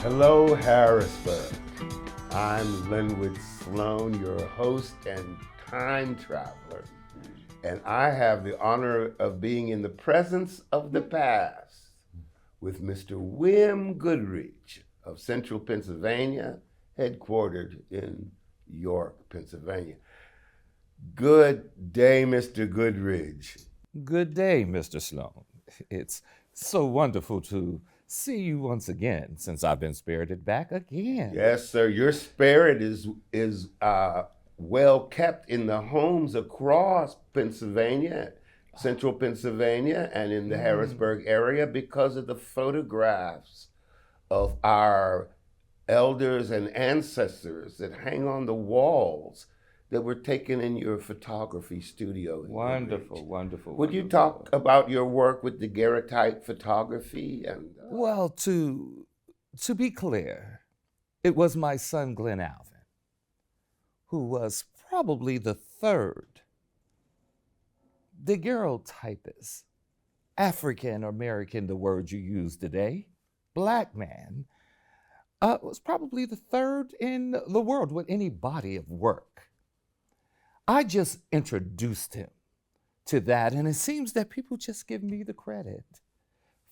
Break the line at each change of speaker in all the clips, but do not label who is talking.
Hello, Harrisburg. I'm Lenwood Sloan, your host and time traveler, and I have the honor of being in the presence of the past with Mr. Wim Goodridge of Central Pennsylvania, headquartered in York, Pennsylvania. Good day, Mr. Goodridge.
Good day, Mr. Sloan. It's so wonderful to see you once again since I've been spirited back again.
Yes, sir. Your spirit is well kept in the homes across Pennsylvania, central Pennsylvania, and in the Harrisburg area because of the photographs of our elders and ancestors that hang on the walls that were taken in your photography studio.
Wonderful, wonderful.
Would you
wonderful.
talk about your work with daguerreotype photography and
Well, to be clear, it was my son Glenn Alvin, who was probably the third daguerreotypist, African American, the word you use today, black man, was probably the third in the world with any body of work. I just introduced him to that, and it seems that people just give me the credit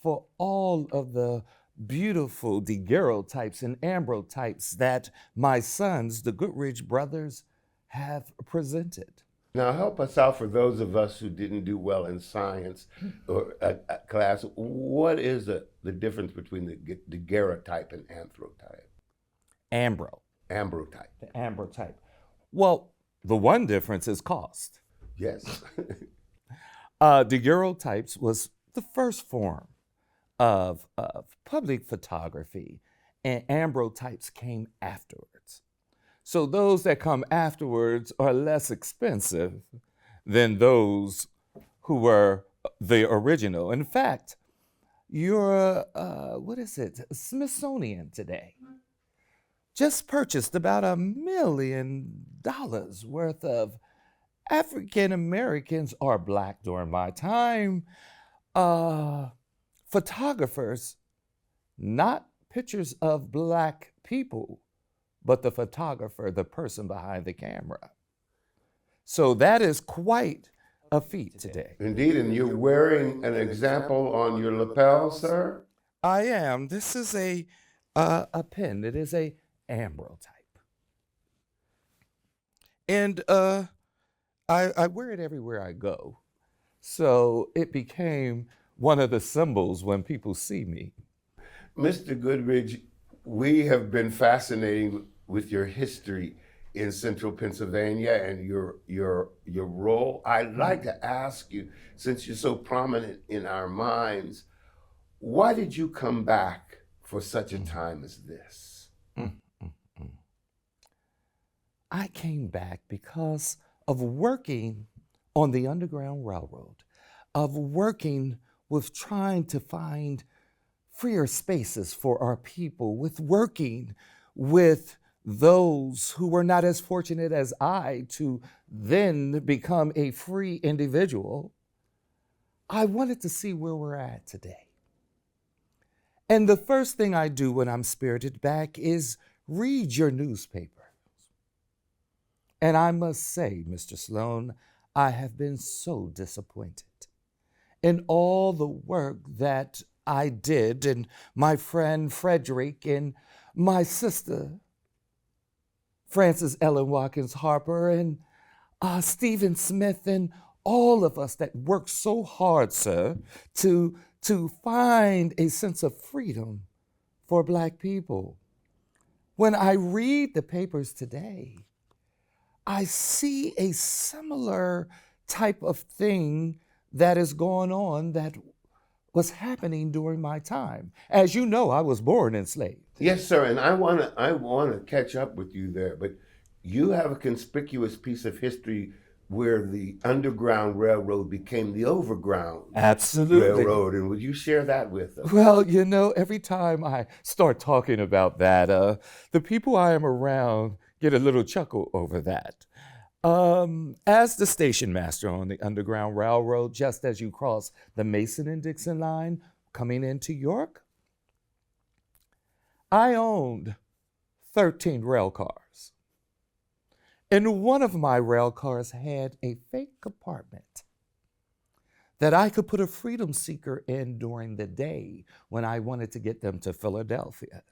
for all of the beautiful daguerreotypes and ambrotypes that my sons, the Goodridge brothers, have presented.
now help us out for those of us who didn't do well in science or class. What is the difference between the daguerreotype and anthrotype?
Ambro,
Ambrotype.
the ambrotype. Well, the one difference is cost.
Yes.
Daguerreotypes was the first form of public photography, and ambrotypes came afterwards. So those that come afterwards are less expensive than those who were the original. In fact, your Smithsonian today just purchased about $1 million worth of African Americans or black during my time photographers, not pictures of black people, but the photographer, the person behind the camera. So that is quite a feat today.
Indeed, and you're wearing an example on your lapel, sir?
I am. This is a pen. It is a ambrotype, and I wear it everywhere I go. So it became one of the symbols when people see me.
Mr. Goodridge, we have been fascinating with your history in central Pennsylvania and your role. I'd like to ask you, since you're so prominent in our minds, why did you come back for such a time as this?
I came back because of working on the Underground Railroad, of working with trying to find freer spaces for our people, with working with those who were not as fortunate as I to then become a free individual. I wanted to see where we're at today. And the first thing I do when I'm spirited back is read your newspaper. And I must say, Mr. Sloan, I have been so disappointed in all the work that I did, and my friend Frederick, and my sister, Frances Ellen Watkins Harper, and Stephen Smith, and all of us that worked so hard, sir, to find a sense of freedom for Black people. When I read the papers today, I see a similar type of thing that is going on that was happening during my time. As you know, I was born enslaved.
Yes, sir, and I wanna catch up with you there, but you have a conspicuous piece of history where the Underground Railroad became the Overground
Absolutely.
Railroad, and would you share that with us?
Well, you know, every time I start talking about that, the people I am around get a little chuckle over that. As the station master on the Underground Railroad, just as you cross the Mason and Dixon line coming into York, I owned 13 rail cars. And one of my rail cars had a fake compartment that I could put a freedom seeker in during the day when I wanted to get them to Philadelphia.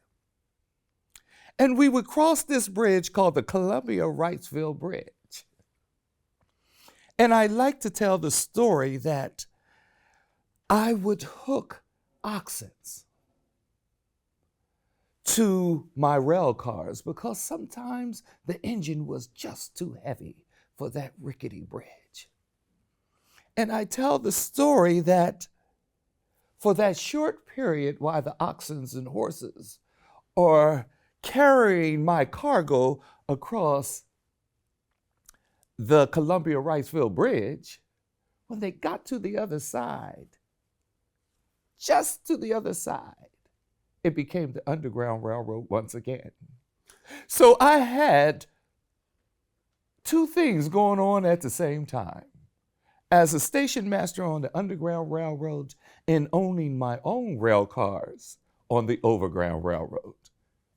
And we would cross this bridge called the Columbia-Wrightsville Bridge. And I like to tell the story that I would hook oxen to my rail cars because sometimes the engine was just too heavy for that rickety bridge. And I tell the story that for that short period while the oxen and horses are carrying my cargo across the Columbia-Wrightsville Bridge, when they got to the other side, just to the other side, it became the Underground Railroad once again. So I had two things going on at the same time. As a station master on the Underground Railroad and owning my own rail cars on the Overground Railroad.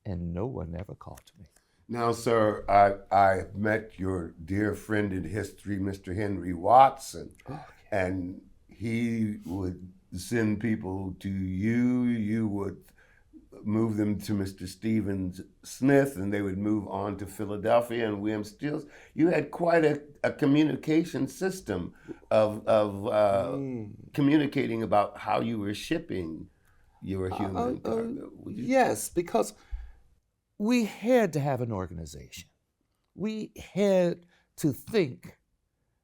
And no one ever caught me.
Now, sir, I met your dear friend in history, Mr. Henry Watson, and he would send people to you. You would move them to Mr. Stevens Smith, and they would move on to Philadelphia and William Stills. You had quite a communication system of communicating about how you were shipping your human cargo.
Yes, because we had to have an organization. We had to think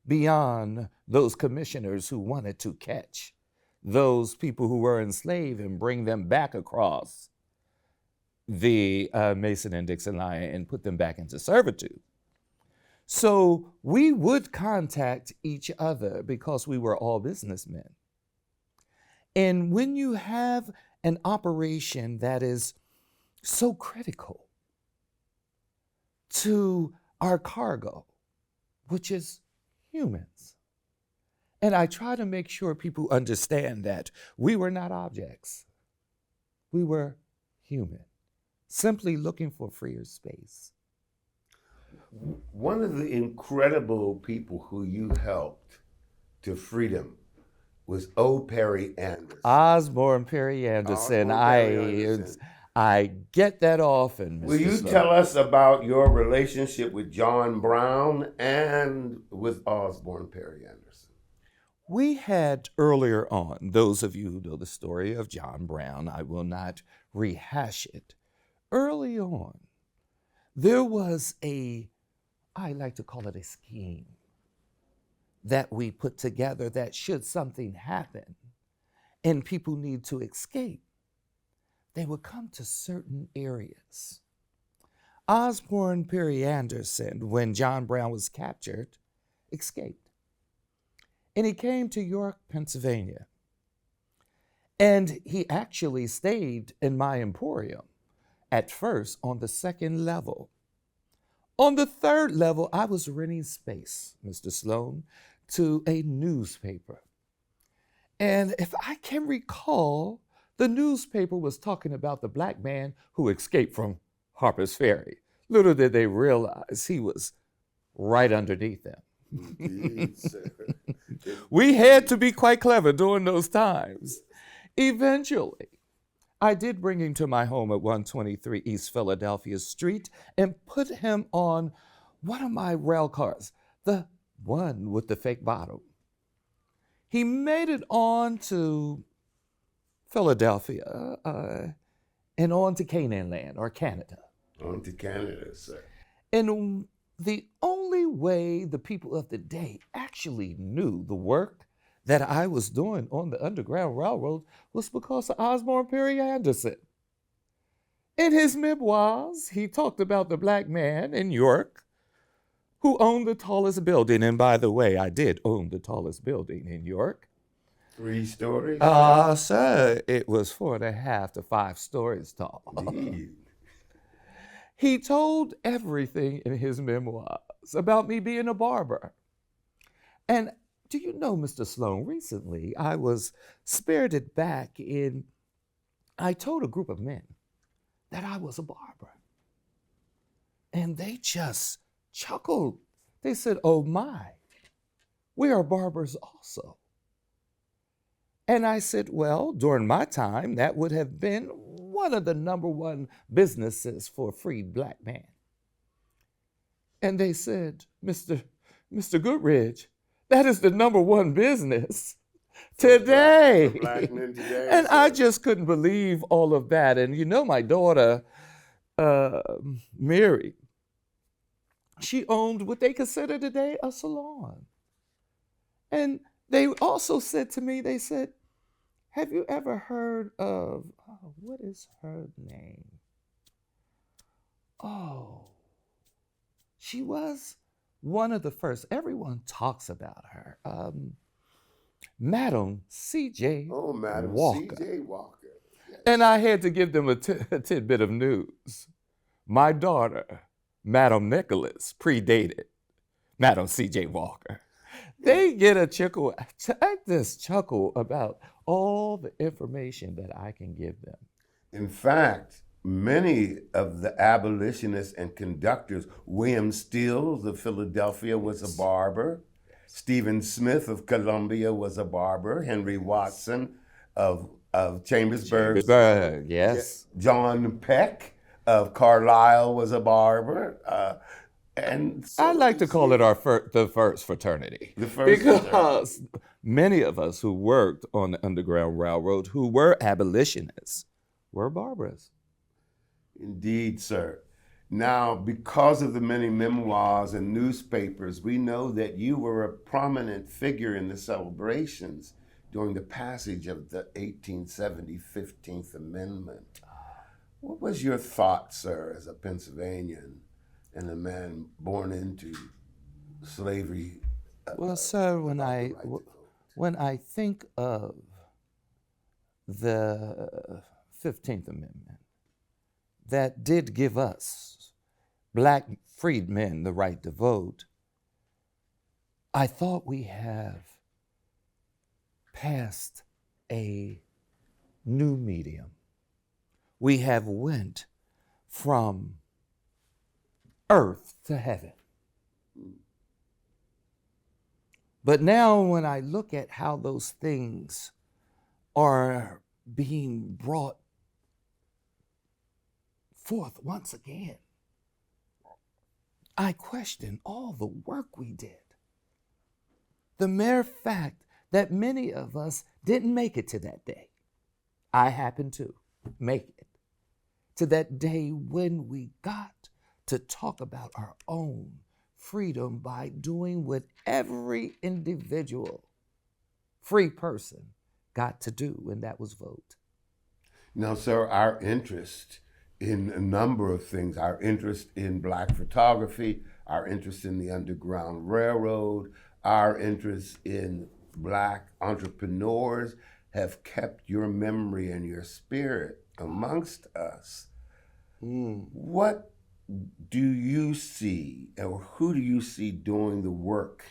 beyond those commissioners who wanted to catch those people who were enslaved and bring them back across the Mason and Dixon line and put them back into servitude. So we would contact each other because we were all businessmen. And when you have an operation that is so critical to our cargo, which is humans, and I try to make sure people understand that we were not objects. We were human, simply looking for freer space.
One of the incredible people who you helped to freedom was O. Perry Anderson.
Osborne Perry Anderson. I get that often, Mr.
Will you
Sloan.
tell us about your relationship with John Brown and with Osborne Perry Anderson?
We had earlier on, those of you who know the story of John Brown, I will not rehash it. Early on, there was I like to call it a scheme that we put together that should something happen and people need to escape, they would come to certain areas. Osborne Perry Anderson, when John Brown was captured, escaped. And he came to York, Pennsylvania. And he actually stayed in my emporium at first on the second level. On the third level, I was renting space, Mr. Sloan, to a newspaper. And if I can recall, the newspaper was talking about the black man who escaped from Harper's Ferry. Little did they realize he was right underneath them.
Indeed, sir.
We had to be quite clever during those times. Eventually, I did bring him to my home at 123 East Philadelphia Street and put him on one of my rail cars, the one with the fake bottom. He made it on to Philadelphia and on to Canaan land, or Canada.
On to Canada, sir.
And the only way the people of the day actually knew the work that I was doing on the Underground Railroad was because of Osborne Perry Anderson. In his memoirs, he talked about the black man in York who owned the tallest building. And by the way, I did own the tallest building in York.
3 stories?
Sir, it was 4.5 to 5 stories tall.
Indeed.
He told everything in his memoirs about me being a barber. And do you know, Mr. Sloan, recently I was spirited back I told a group of men that I was a barber. And they just chuckled. They said, "Oh my, we are barbers also." And I said, "Well, during my time, that would have been one of the number one businesses for a freed black man." And they said, Mr. Goodridge, that is the number one business today.
For black men today.
And I
sir.
just couldn't believe all of that. And you know, my daughter, Mary, she owned what they consider today a salon. And they also said to me, they said, "Have you ever heard of, what is her name? Oh, she was one of the first. Everyone talks about her. Madam C.J.
Oh, Madam
Walker."
C.J. Walker. Yes.
And I had to give them a tidbit of news. My daughter, Madam Nicholas, predated Madam C.J. Walker. They get a chuckle, this chuckle about all the information that I can give them.
In fact, many of the abolitionists and conductors, William Stills of Philadelphia was a barber. Stephen Smith of Columbia was a barber. Henry Watson of Chambersburg.
Yes.
John Peck of Carlisle was a barber. And so
I like to call it the first fraternity.
The first
because many of us who worked on the Underground Railroad, who were abolitionists, were barbers.
Indeed, sir. Now, because of the many memoirs and newspapers, we know that you were a prominent figure in the celebrations during the passage of the 1870 15th Amendment. What was your thought, sir, as a Pennsylvanian and a man born into slavery?
Well, sir, when I think of the 15th Amendment, that did give us, black freedmen, the right to vote, I thought we have passed a new medium. We have went from earth to heaven. But now when I look at how those things are being brought forth once again, I question all the work we did. The mere fact that many of us didn't make it to that day. I happened to make it to that day when we got to talk about our own freedom by doing what every individual free person got to do, and that was vote.
Now, sir, our interest in a number of things, our interest in black photography, our interest in the Underground Railroad, our interest in black entrepreneurs have kept your memory and your spirit amongst us. What do you see, or who do you see doing the work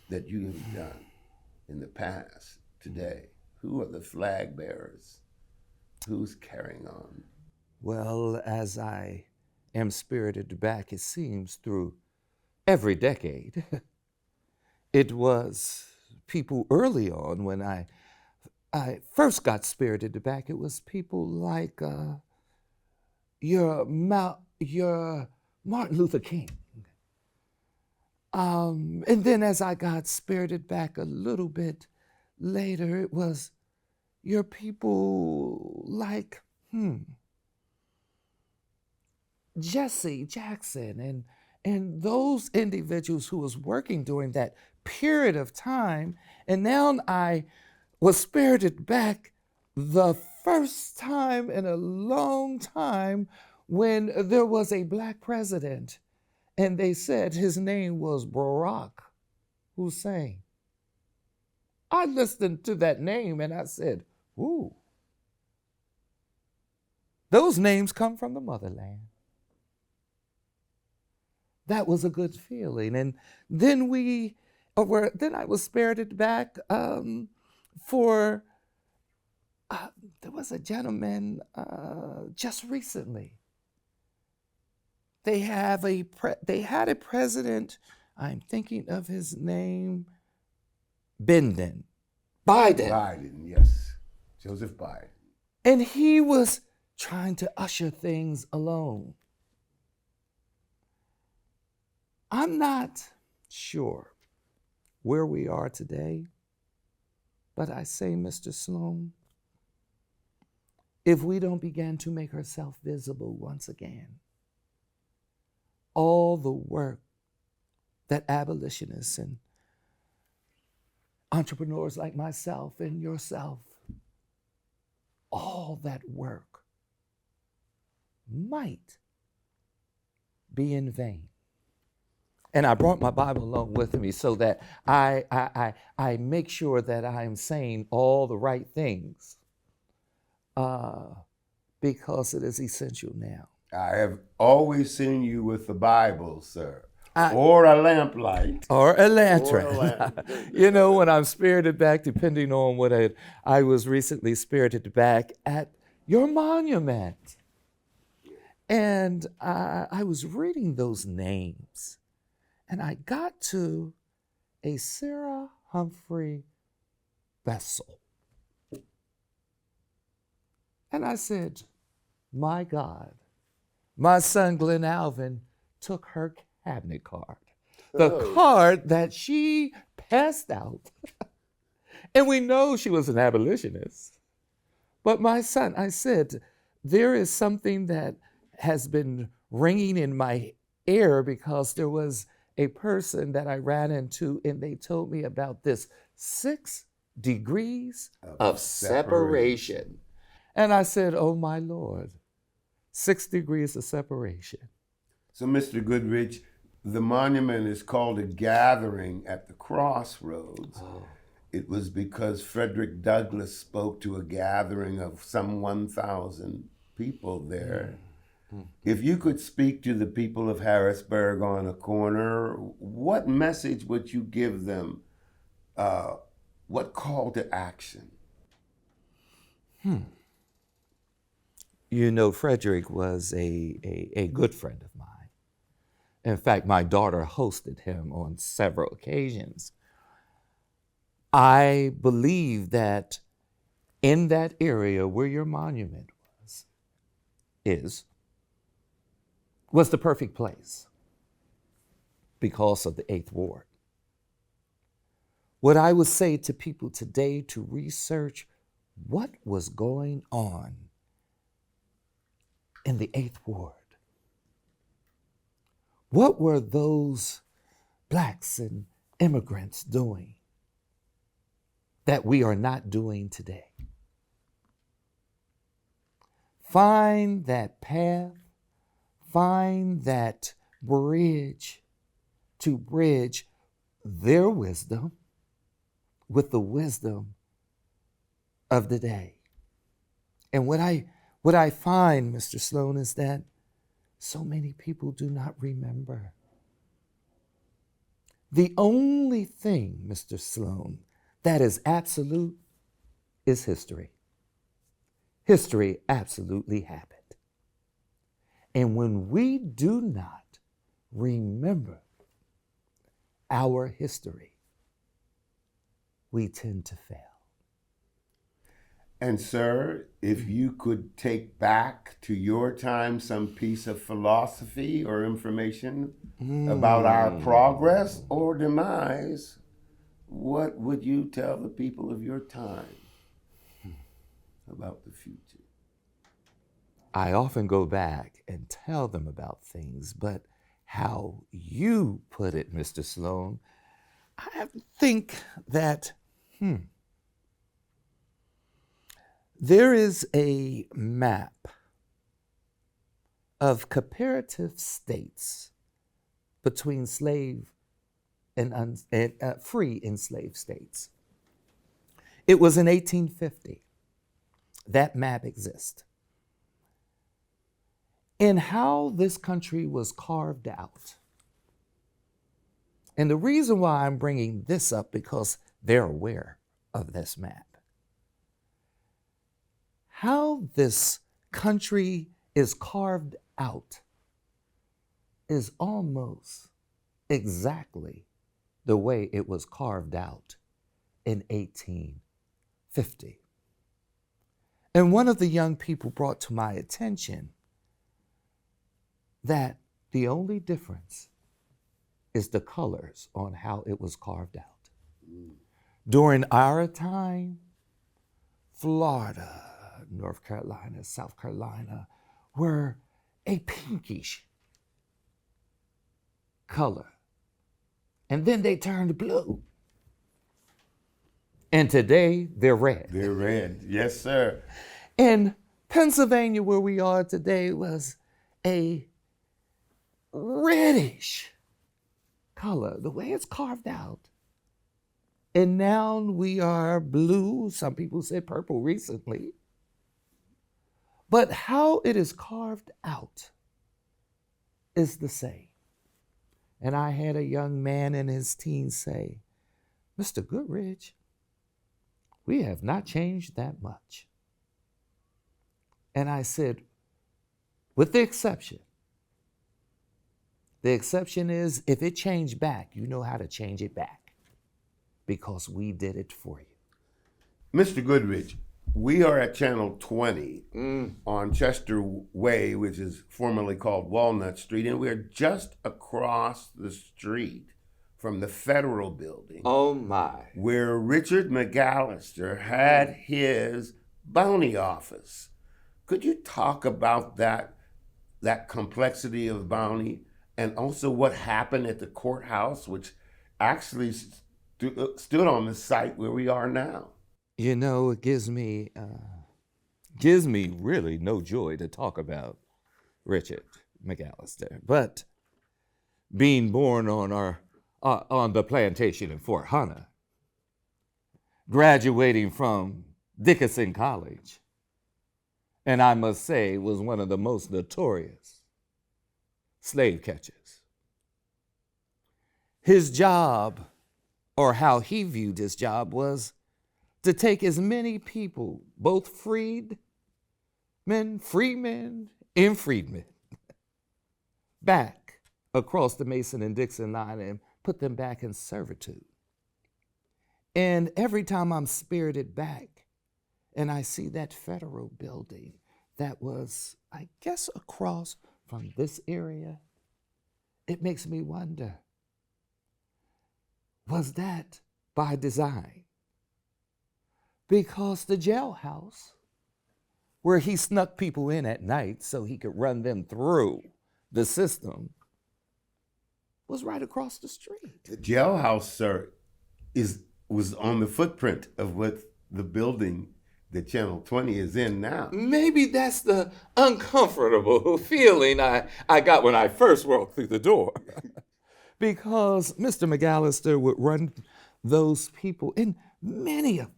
that you have done in the past today? Who are the flag bearers? Who's carrying on?
Well, as I am spirited back, it seems, through every decade, it was people early on when I first got spirited back, it was people like your Martin Luther King. And then as I got spirited back a little bit later, it was your people like, Jesse Jackson and those individuals who was working during that period of time. And now I was spirited back the first time in a long time when there was a black president and they said his name was Barack Hussein. I listened to that name and I said, ooh, those names come from the motherland. That was a good feeling. And then then I was spirited back for, there was a gentleman just recently they had a president, I'm thinking of his name, Biden.
Biden, yes. Joseph Biden.
And he was trying to usher things along. I'm not sure where we are today, but I say, Mr. Sloan, if we don't begin to make ourselves visible once again, all the work that abolitionists and entrepreneurs like myself and yourself, all that work might be in vain. And I brought my Bible along with me so that I make sure that I am saying all the right things because it is essential now.
I have always seen you with the Bible, sir.
I-
Or a lamplight.
Or a lantern.
Or a lamp.
You know, when I'm spirited back, depending on what I was recently spirited back at your monument. And I was reading those names, and I got to a Sarah Humphrey Bessel. And I said, my God, my son Glenn Alvin took her cabinet card, the card that she passed out. And we know she was an abolitionist. But my son, I said, there is something that has been ringing in my ear because there was a person that I ran into and they told me about this 6 degrees of separation. And I said, oh my Lord, 6 degrees of separation.
So, Mr. Goodridge, the monument is called a gathering at the crossroads.
Oh.
It was because Frederick Douglass spoke to a gathering of some 1,000 people there. If you could speak to the people of Harrisburg on a corner, what message would you give them? What call to action?
You know, Frederick was a good friend of mine. In fact, my daughter hosted him on several occasions. I believe that in that area where your monument was the perfect place because of the 8th Ward. What I would say to people today to research what was going on in the 8th Ward. What were those blacks and immigrants doing that we are not doing today? Find that path, find that bridge to bridge their wisdom with the wisdom of the day. And what I find, Mr. Sloan, is that so many people do not remember. The only thing, Mr. Sloan, that is absolute is history. History absolutely happened. And when we do not remember our history, we tend to fail.
And sir, if you could take back to your time some piece of philosophy or information about our progress or demise, what would you tell the people of your time about the future?
I often go back and tell them about things, but how you put it, Mr. Sloan, I think that, there is a map of comparative states between slave and free enslaved states. It was in 1850. That map exists. And how this country was carved out. And the reason why I'm bringing this up because they're aware of this map. How this country is carved out is almost exactly the way it was carved out in 1850. And one of the young people brought to my attention that the only difference is the colors on how it was carved out. During our time, Florida, North Carolina, South Carolina were a pinkish color. And then they turned blue. And today they're red.
They're red. Yes, sir.
And Pennsylvania, where we are today, was a reddish color, the way it's carved out. And now we are blue. Some people said purple recently. But how it is carved out is the same. And I had a young man in his teens say, Mr. Goodridge, we have not changed that much. And I said, with the exception is if it changed back, you know how to change it back because we did it for you.
Mr. Goodridge, we are at Channel 20 on Chester Way, which is formerly called Walnut Street, and we're just across the street from the Federal Building.
Oh my.
Where Richard McAllister had his bounty office. Could you talk about that complexity of bounty and also what happened at the courthouse, which actually stood on the site where we are now?
You know, it gives me really no joy to talk about Richard McAllister, but being born on the plantation in Fort Hunter, graduating from Dickinson College, and I must say was one of the most notorious slave catchers. His job, or how he viewed his job, was to take as many people, both freedmen, and freedmen, back across the Mason and Dixon line and put them back in servitude. And every time I'm spirited back and I see that Federal Building that was, I guess, across from this area, it makes me wonder, was that by design? Because the jailhouse, where he snuck people in at night so he could run them through the system, was right across the street.
The jailhouse, sir, was on the footprint of what the building that Channel 20 is in now.
Maybe that's the uncomfortable feeling I got when I first walked through the door. Because Mr. McAllister would run those people, and many of them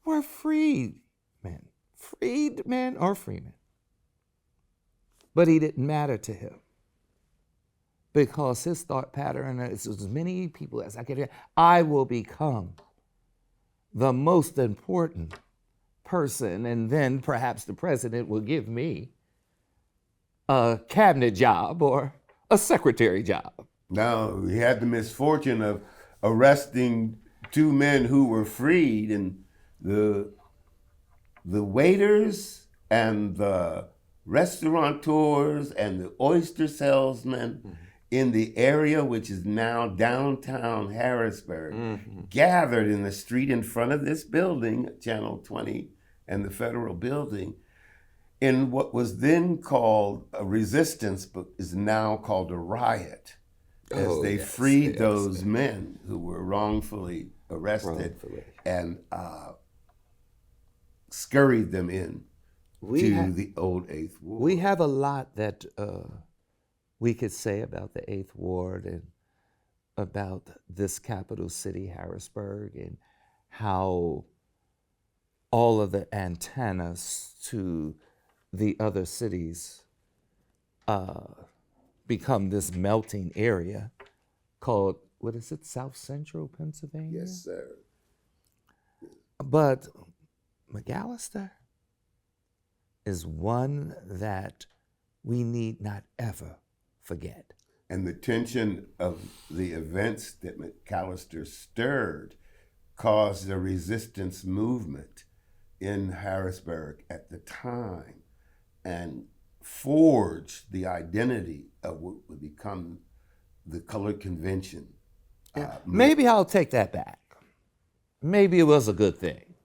were freedmen or freemen. But he didn't matter to him because his thought pattern is as many people as I can hear. I will become the most important person, and then perhaps the president will give me a cabinet job or a secretary job.
Now, he had the misfortune of arresting two men who were freed, and the waiters and the restaurateurs and the oyster salesmen in the area, which is now downtown Harrisburg, gathered in the street in front of this building, Channel 20 and the Federal Building, in what was then called a resistance, but is now called a riot, as they freed those men who were wrongfully arrested and scurried them in to the old Eighth Ward.
We have a lot that we could say about the Eighth Ward and about this capital city, Harrisburg, and how all of the antennas to the other cities become this melting area called, what is it, South Central Pennsylvania?
Yes, sir.
But McAllister is one that we need not ever forget.
And the tension of the events that McAllister stirred caused a resistance movement in Harrisburg at the time and forged the identity of what would become the color convention.
Maybe I'll take that back. Maybe it was a good thing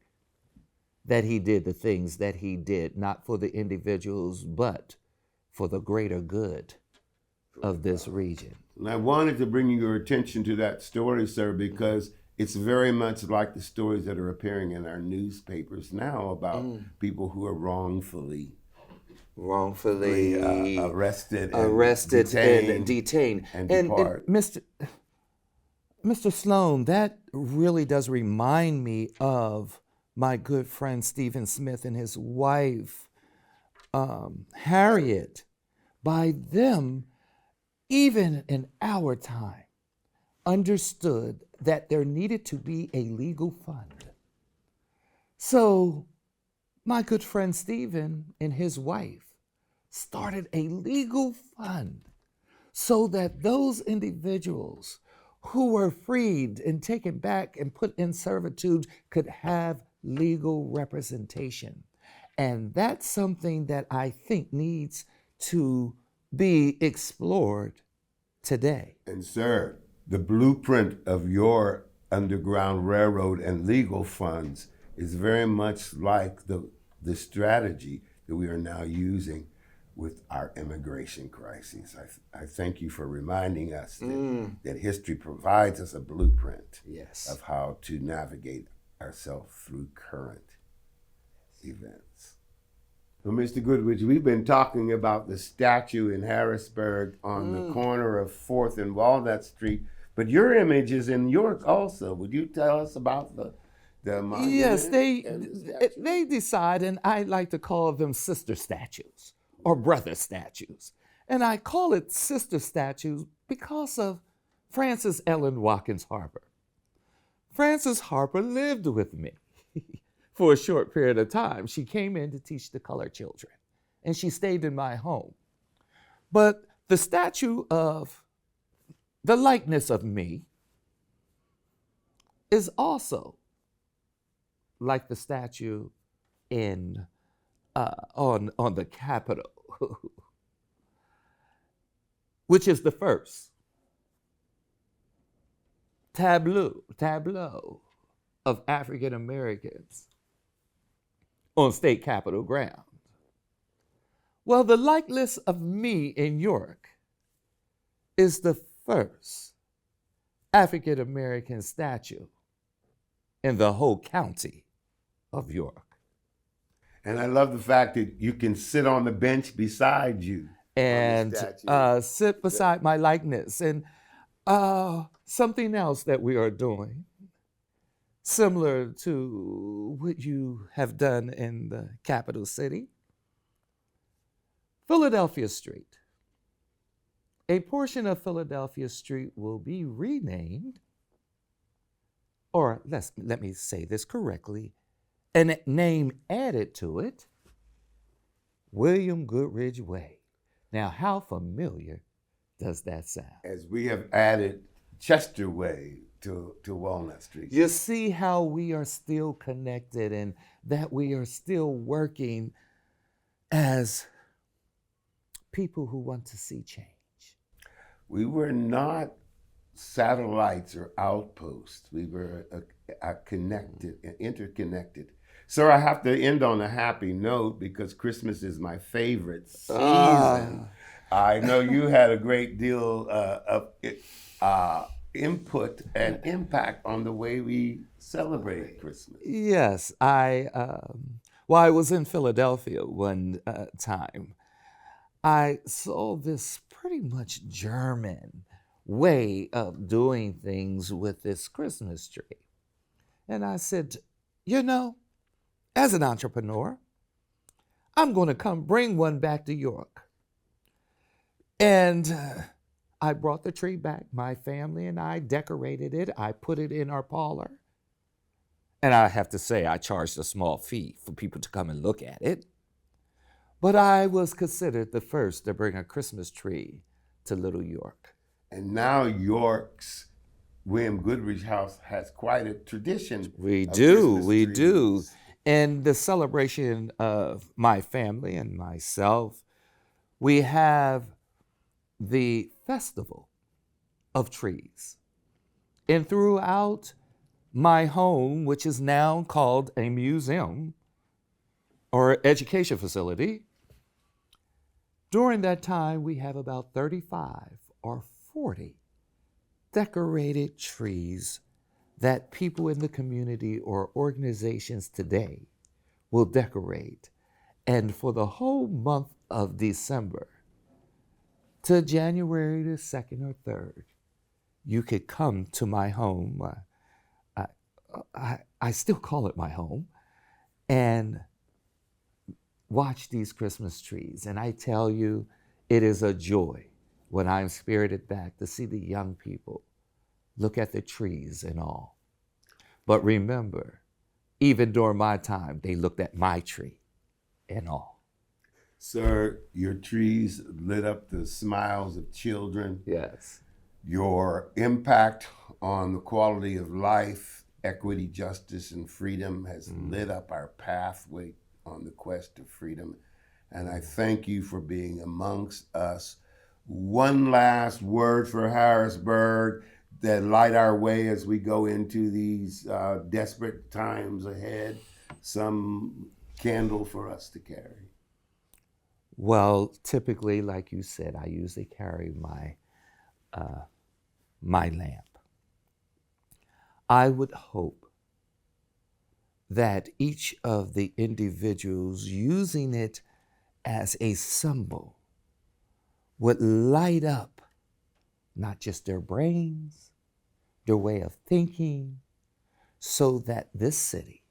that he did the things that he did, not for the individuals, but for the greater good of this region.
And I wanted to bring your attention to that story, sir, because it's very much like the stories that are appearing in our newspapers now about people who are wrongfully arrested
and detained.
And
And
depart.
Mr. Sloan, that really does remind me of my good friend Stephen Smith and his wife, Harriet. By them, even in our time, understood that there needed to be a legal fund. So my good friend Stephen and his wife started a legal fund so that those individuals who were freed and taken back and put in servitude could have legal representation. And that's something that I think needs to be explored today.
And sir, the blueprint of your Underground Railroad and legal funds is very much like the strategy that we are now using with our immigration crises. I thank you for reminding us that history provides us a blueprint of how to navigate ourselves through current events. Well, Mr. Goodridge, we've been talking about the statue in Harrisburg on the corner of 4th and Walnut Street, but your image is in York also. Would you tell us about the monument?
Yes, they decide, and I like to call them sister statues or brother statues. And I call it sister statues because of Frances Ellen Watkins Harper. Frances Harper lived with me for a short period of time. She came in to teach the colored children, and she stayed in my home. But the statue of the likeness of me is also like the statue in on the Capitol, which is the first tableau of African Americans on state capitol ground. Well, the likeness of me in York is the first African American statue in the whole county of York.
And I love the fact that you can sit on the bench beside you.
And sit beside my likeness. And something else that we are doing, similar to what you have done in the capital city, Philadelphia Street. A portion of Philadelphia Street will be renamed, or let me say this correctly, and a name added to it, William Goodridge Way. Now, how familiar does that sound?
As we have added Chester Way to Walnut Street.
You see how we are still connected and that we are still working as people who want to see change.
We were not satellites or outposts. We were connected, interconnected. Sir, I have to end on a happy note because Christmas is my favorite season. I know you had a great deal of input and impact on the way we celebrate Christmas.
Yes, I was in Philadelphia one time. I saw this pretty much German way of doing things with this Christmas tree. And I said, as an entrepreneur, I'm going to come bring one back to York. And I brought the tree back. My family and I decorated it. I put it in our parlor. And I have to say, I charged a small fee for people to come and look at it. But I was considered the first to bring a Christmas tree to Little York.
And now York's William Goodridge House has quite a tradition
We
of
do,
Christmas
we do.
trees.
In the celebration of my family and myself, we have the Festival of Trees. And throughout my home, which is now called a museum or education facility, during that time we have about 35 or 40 decorated trees that people in the community or organizations today will decorate. And for the whole month of December to January the 2nd or 3rd, you could come to my home. I still call it my home, and watch these Christmas trees. And I tell you, it is a joy when I'm spirited back to see the young people look at the trees and all. But remember, even during my time, they looked at my tree and all.
Sir, your trees lit up the smiles of children.
Yes.
Your impact on the quality of life, equity, justice, and freedom has lit up our pathway on the quest of freedom. And I thank you for being amongst us. One last word for Harrisburg that light our way as we go into these desperate times ahead. Some candle for us to carry.
Well, typically, like you said, I usually carry my lamp. I would hope that each of the individuals using it as a symbol would light up not just their brains, their way of thinking, so that this city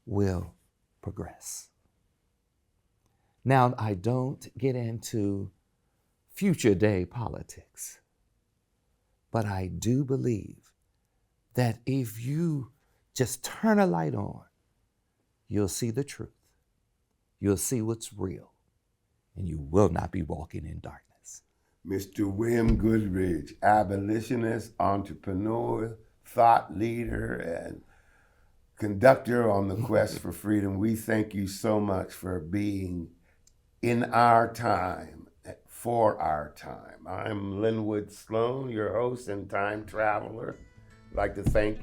will progress. Now, I don't get into future day politics, but I do believe that if you just turn a light on, you'll see the truth. You'll see what's real, and you will not be walking in darkness.
Mr. William Goodridge, abolitionist, entrepreneur, thought leader, and conductor on the quest for freedom, we thank you so much for being in our time, for our time. I'm Lenwood Sloan, your host and time traveler. I'd like to thank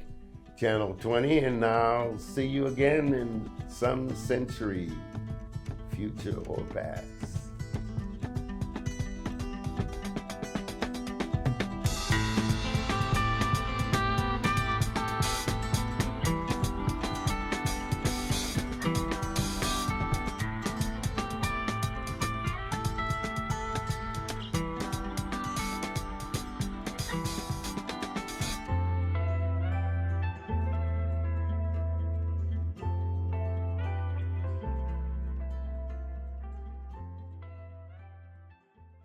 Channel 20, and I'll see you again in some century, future or past.